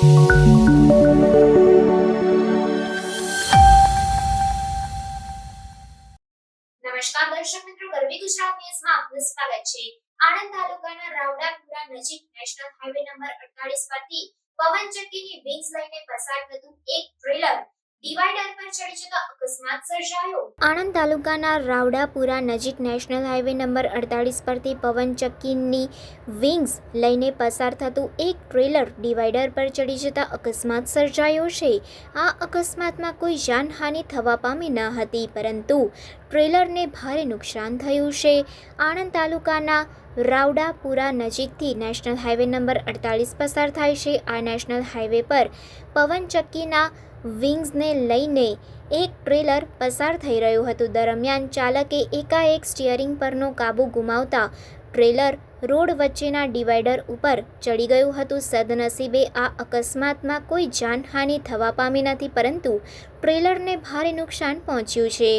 નમસ્કાર દર્શક મિત્રો, ગરવી ગુજરાત ન્યૂઝમાં આપનું સ્વાગત છે। આણંદ તાલુકાના રાવડાપુરા નજીક નેશનલ હાઈવે નંબર 48 પરથી પવનચક્કીની વિંગ્સ લઈને પસાર થતું એક ટ્રેલર ડિવાઈડર પર ચડી જતા અકસ્માત સર્જાયો। આણંદ તાલુકાના રાવડાપુરા નજીક નેશનલ હાઈવે નંબર 48 પરથી પવનચક્કીની વિંગ્સ લઈને પસાર થતું એક ટ્રેલર ડિવાઈડર પર ચડી જતા અકસ્માત સર્જાયો છે। આ અકસ્માતમાં કોઈ જાનહાનિ થવા પામી ન હતી, પરંતુ ટ્રેલરને ભારે નુકસાન થયું છે। આણંદ તાલુકાના રાવડાપુરા નજીકથી નેશનલ હાઈવે નંબર 48 પસાર થાય છે। આ નેશનલ હાઈવે પર પવનચક્કીના વિંગ્સને લઈને એક ટ્રેલર પસાર થઈ રહ્યું હતું। દરમિયાન ચાલકે એકાએક સ્ટીયરિંગ પરનો કાબુ ગુમાવતા ટ્રેલર રોડ વચ્ચેના ડિવાઈડર ઉપર ચડી ગયું હતું। સદનસીબે આ અકસ્માતમાં કોઈ જાનહાનિ થવા પામી નથી, પરંતુ ટ્રેલરને ભારે નુકસાન પહોંચ્યું છે।